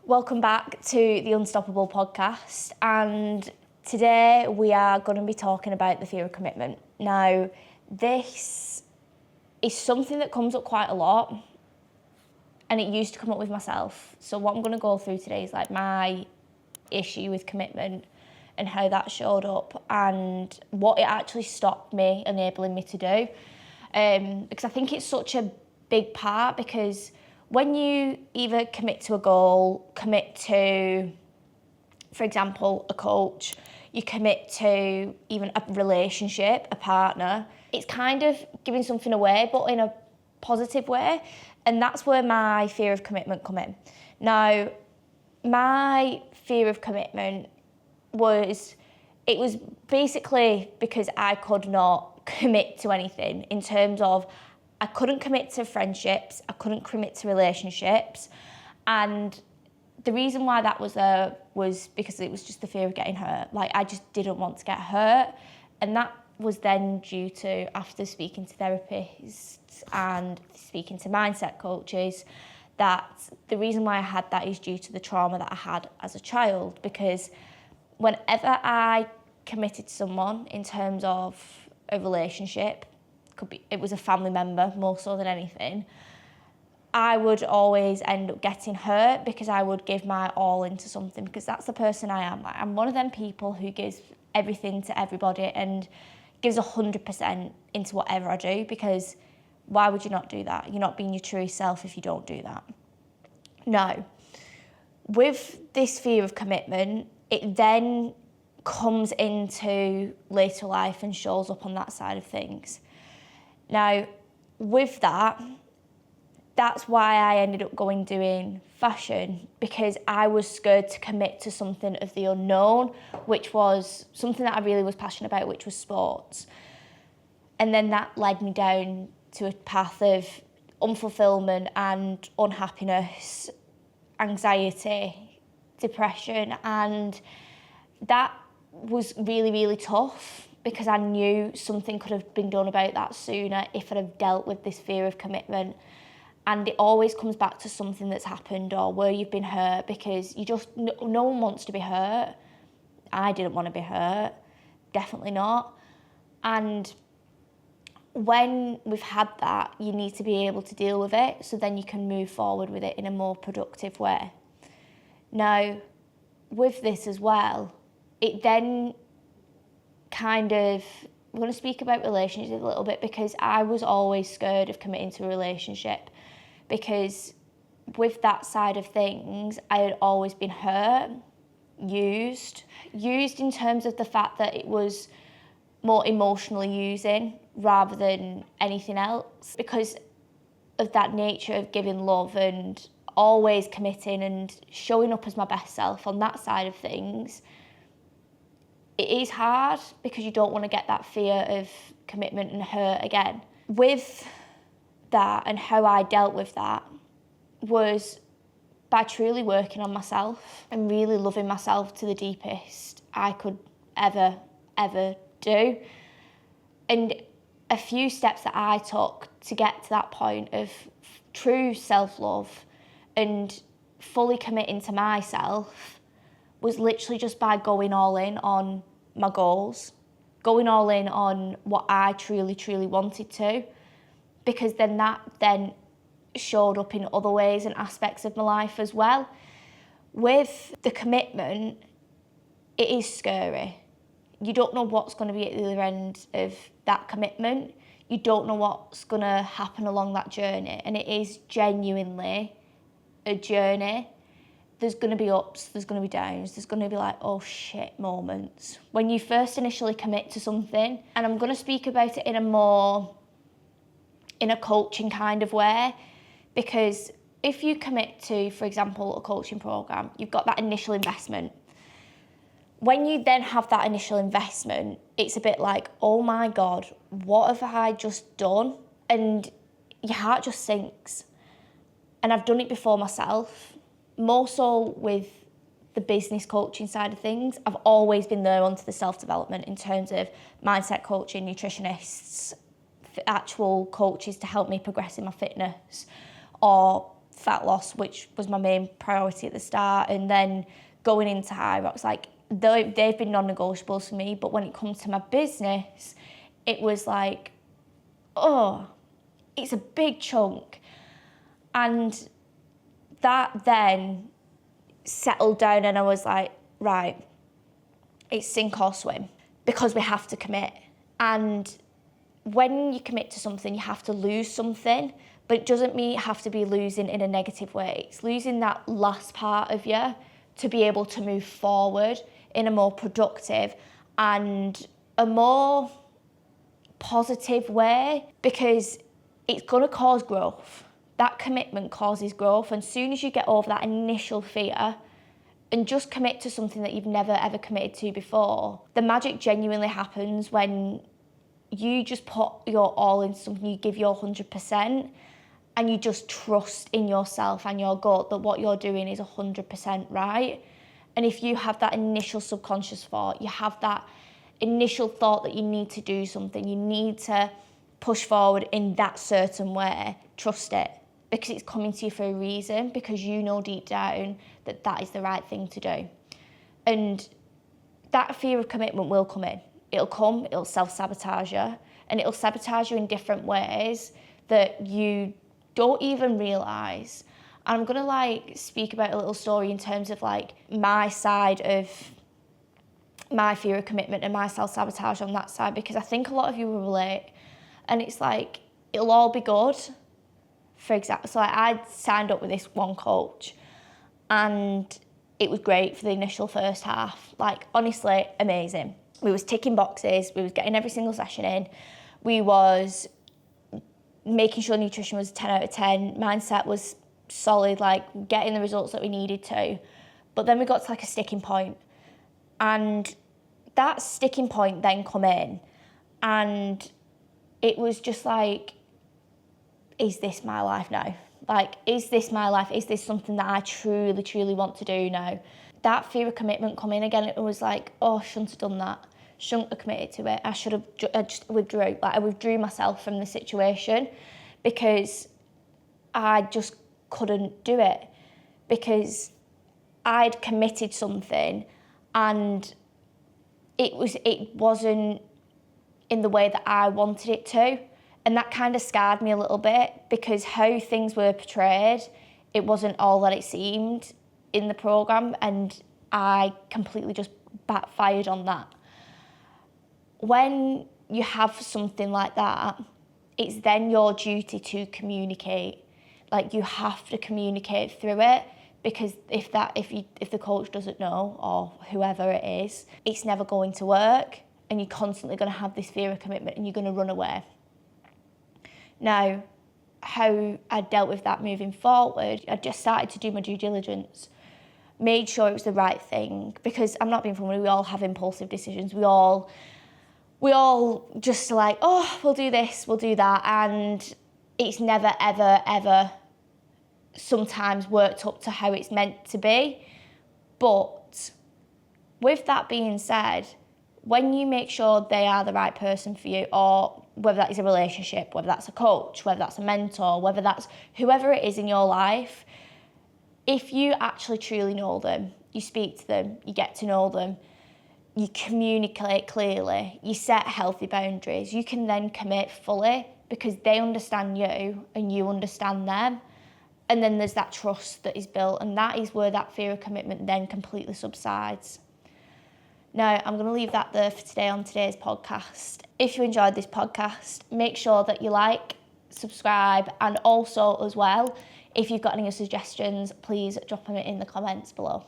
Welcome back to the Unstoppable podcast, and today we are going to be talking about the fear of commitment. Now, this is something that comes up quite a lot, and it used to come up with myself. So what I'm going to go through today is like my issue with commitment and how that showed up and what it actually stopped me, enabling me to do. Because I think it's such a big part, because when you either commit to a goal, commit to, for example, a coach, you commit to even a relationship, a partner, it's kind of giving something away, but in a positive way. And that's where my fear of commitment come in. Now, my fear of commitment was basically because I could not commit to anything, in terms of I couldn't commit to friendships, I couldn't commit to relationships. And the reason why that was there was because it was just the fear of getting hurt. Like, I just didn't want to get hurt. And that was then due to, after speaking to therapists and speaking to mindset coaches, that the reason why I had that is due to the trauma that I had as a child. Because whenever I committed to someone in terms of a relationship, it was a family member more so than anything, I would always end up getting hurt because I would give my all into something, because that's the person I am. I'm one of them people who gives everything to everybody and gives 100% into whatever I do, because why would you not do that? You're not being your true self if you don't do that. Now, with this fear of commitment, it then comes into later life and shows up on that side of things. Now, with that, that's why I ended up doing fashion, because I was scared to commit to something of the unknown, which was something that I really was passionate about, which was sports. And then that led me down to a path of unfulfillment and unhappiness, anxiety, depression, and that was really, really tough, because I knew something could have been done about that sooner if I'd have dealt with this fear of commitment. And it always comes back to something that's happened or where you've been hurt, because no one wants to be hurt. I didn't want to be hurt, definitely not. And when we've had that, you need to be able to deal with it, so then you can move forward with it in a more productive way. Now, with this as well, it then I'm going to speak about relationships a little bit, because I was always scared of committing to a relationship, because with that side of things, I had always been hurt, used in terms of the fact that it was more emotionally using rather than anything else, because of that nature of giving love and always committing and showing up as my best self on that side of things. It is hard, because you don't want to get that fear of commitment and hurt again. With that, and how I dealt with that was by truly working on myself and really loving myself to the deepest I could ever do. And a few steps that I took to get to that point of true self-love and fully committing to myself was literally just by going all in on my goals, going all in on what I truly wanted to, because then that showed up in other ways and aspects of my life as well. With the commitment, it is scary. You don't know what's going to be at the other end of that commitment. You don't know what's going to happen along that journey, and it is genuinely a journey. There's going to be ups, there's going to be downs, there's going to be like, oh shit moments when you first initially commit to something. And I'm going to speak about it in a coaching kind of way, because if you commit to, for example, a coaching program, you've got that initial investment. When you then have that initial investment, it's a bit like, oh my God, what have I just done? And your heart just sinks. And I've done it before myself. More so with the business coaching side of things, I've always been there onto the self-development in terms of mindset coaching, nutritionists, actual coaches to help me progress in my fitness, or fat loss, which was my main priority at the start, and then going into high rocks, like they've been non-negotiables for me. But when it comes to my business, it was like, oh, it's a big chunk. And that then settled down, and I was like, right, it's sink or swim, because we have to commit. And when you commit to something, you have to lose something, but it doesn't mean you have to be losing in a negative way. It's losing that last part of you to be able to move forward in a more productive and a more positive way, because it's going to cause growth. That commitment causes growth, and as soon as you get over that initial fear and just commit to something that you've never ever committed to before, the magic genuinely happens when you just put your all into something, you give your 100%, and you just trust in yourself and your gut that what you're doing is 100% right. And if you have that initial subconscious thought, you have that initial thought that you need to do something, you need to push forward in that certain way, trust it, because it's coming to you for a reason, because you know deep down that that is the right thing to do. And that fear of commitment will come in. It'll self-sabotage you, and it'll sabotage you in different ways that you don't even realise. And I'm gonna speak about a little story in terms of my side of my fear of commitment and my self-sabotage on that side, because I think a lot of you will relate. And it's like, it'll all be good. For example, so I signed up with this one coach, and it was great for the initial first half. Honestly, amazing. We was ticking boxes, we was getting every single session in, we was making sure nutrition was 10 out of 10, mindset was solid, getting the results that we needed to. But then we got to a sticking point, and that sticking point then come in, and it was just is this my life now? Is this my life? Is this something that I truly, truly want to do now? That fear of commitment come in again. It was oh, I shouldn't have done that. Shouldn't have committed to it. I should have just withdrew. I withdrew myself from the situation because I just couldn't do it, because I'd committed something and it wasn't in the way that I wanted it to. And that kind of scarred me a little bit, because how things were portrayed, it wasn't all that it seemed in the programme, and I completely just backfired on that. When you have something like that, it's then your duty to communicate. You have to communicate through it, because if the coach doesn't know, or whoever it is, it's never going to work, and you're constantly going to have this fear of commitment, and you're going to run away. Now, how I dealt with that moving forward, I just started to do my due diligence, made sure it was the right thing, because I'm not being funny, we all have impulsive decisions. We all just oh, we'll do this, we'll do that, and it's never, ever, ever sometimes worked up to how it's meant to be. But with that being said, when you make sure they are the right person for you, or whether that is a relationship, whether that's a coach, whether that's a mentor, whether that's whoever it is in your life, if you actually truly know them, you speak to them, you get to know them, you communicate clearly, you set healthy boundaries, you can then commit fully, because they understand you and you understand them. And then there's that trust that is built, and that is where that fear of commitment then completely subsides. Now, I'm going to leave that there for today on today's podcast. If you enjoyed this podcast, make sure that you subscribe, and also as well, if you've got any suggestions, please drop them in the comments below.